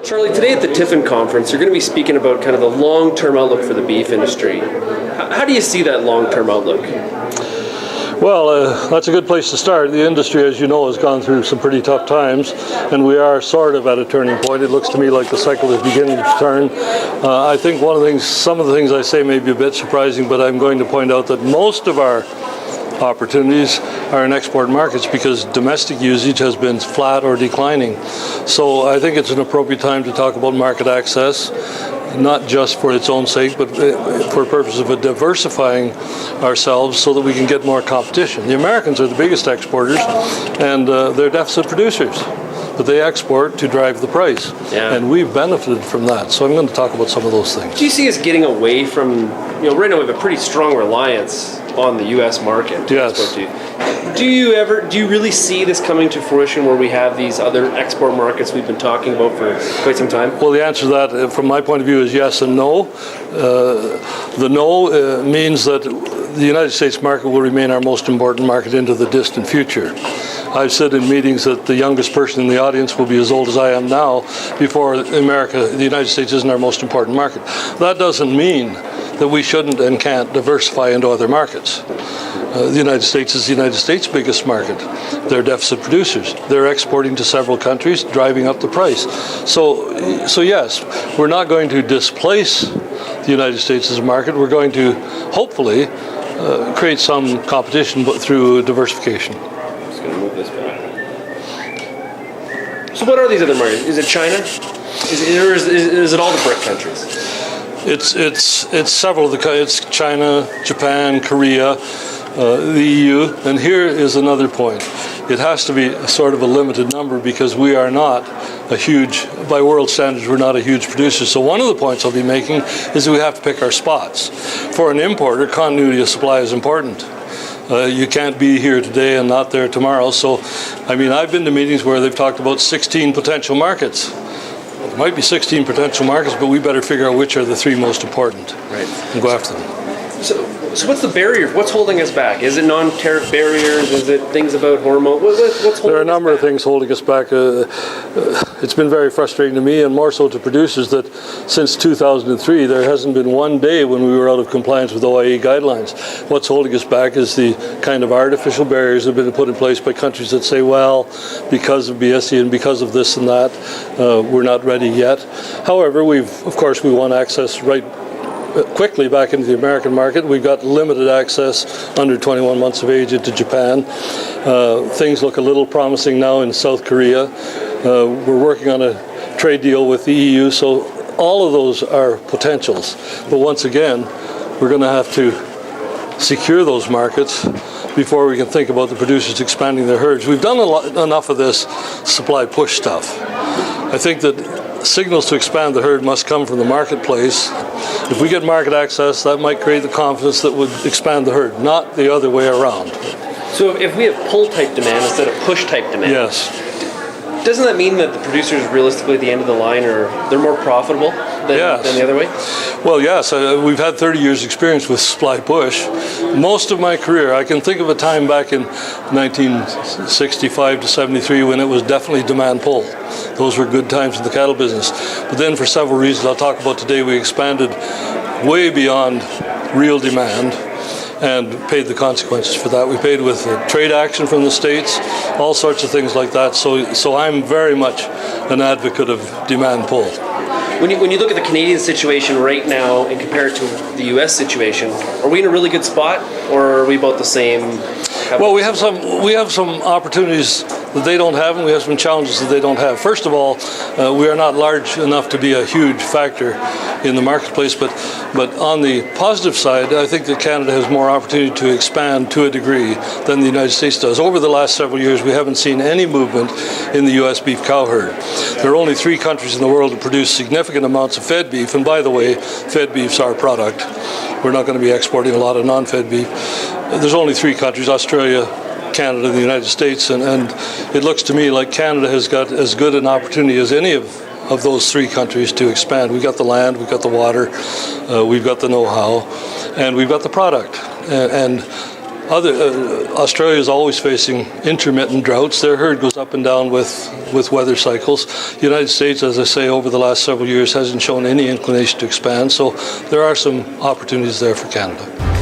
Charlie, today at the Tiffin conference, you're going to be speaking about kind of the long-term outlook for the beef industry. How do you see that long-term outlook? Well, that's a good place to start. The industry, as you know, has gone through some pretty tough times, and we are sort of at a turning point. It looks to me like the cycle is beginning to turn. I think some of the things I say may be a bit surprising, but I'm going to point out that most of our opportunities are in export markets because domestic usage has been flat or declining. So I think it's an appropriate time to talk about market access, not just for its own sake, but for the purpose of diversifying ourselves so that we can get more competition. The Americans are the biggest exporters, and they're deficit producers, but they export to drive the price. Yeah. And we've benefited from that. So I'm going to talk about some of those things. Do you see us getting away from, right now we have a pretty strong reliance on the U.S. market? Yes. Do you really see this coming to fruition where we have these other export markets we've been talking about for quite some time? Well, the answer to that, from my point of view, is yes and no. The no means that the United States market will remain our most important market into the distant future. I've said in meetings that the youngest person in the audience will be as old as I am now before the United States isn't our most important market. That doesn't mean that we shouldn't and can't diversify into other markets. The United States is the United States' biggest market. They're deficit producers. They're exporting to several countries, driving up the price. So yes, we're not going to displace the United States as a market. We're going to hopefully create some competition but through diversification. I'm just going to move this back. So what are these other markets? Is it China? Is it all the BRIC countries? It's several of the. It's China, Japan, Korea, the EU, and here is another point. It has to be sort of a limited number because we are not a huge, by world standards, we're not a huge producer. So one of the points I'll be making is that we have to pick our spots. For an importer, continuity of supply is important. You can't be here today and not there tomorrow. So, I've been to meetings where they've talked about 16 potential markets. There might be 16 potential markets, but we better figure out which are the three most important, right, and go after them. So what's the barrier? What's holding us back? Is it non-tariff barriers? Is it things about hormone? What's holding us back? There are a number of things holding us back. It's been very frustrating to me and more so to producers that since 2003 there hasn't been one day when we were out of compliance with OIE guidelines. What's holding us back is the kind of artificial barriers that have been put in place by countries that say, well, because of BSE and because of this and that, we're not ready yet. However, we want access right quickly back into the American market. We've got limited access under 21 months of age into Japan. Things look a little promising now in South Korea. We're working on a trade deal with the EU, so all of those are potentials. But once again, we're going to have to secure those markets before we can think about the producers expanding their herds. We've done enough of this supply push stuff. I think that signals to expand the herd must come from the marketplace. If we get market access, that might create the confidence that would expand the herd, not the other way around. So if we have pull-type demand instead of push-type demand, yes, doesn't that mean that the producers realistically at the end of the line they're more profitable than the other way? Well, yes. We've had 30 years experience with supply push. Most of my career, I can think of a time back in 1965 to 73 when it was definitely demand pull. Those were good times in the cattle business. But then for several reasons I'll talk about today, we expanded way beyond real demand and paid the consequences for that. We paid with trade action from the states, all sorts of things like that. So I'm very much an advocate of demand pull. When you look at the Canadian situation right now and compare it to the U.S. situation, are we in a really good spot, or are we about the same? Well, we have some opportunities that they don't have, and we have some challenges that they don't have. First of all, we are not large enough to be a huge factor in the marketplace, but on the positive side, I think that Canada has more opportunity to expand to a degree than the United States does. Over the last several years, we haven't seen any movement in the U.S. beef cow herd. There are only 3 countries in the world that produce significant amounts of fed beef, and by the way, fed beef's our product. We're not going to be exporting a lot of non-fed beef. There's only 3 countries, Australia, Canada, and the United States, and it looks to me like Canada has got as good an opportunity as any of those 3 countries to expand. We've got the land, we've got the water, we've got the know-how, and we've got the product. And Australia is always facing intermittent droughts. Their herd goes up and down with weather cycles. The United States, as I say, over the last several years hasn't shown any inclination to expand, so there are some opportunities there for Canada.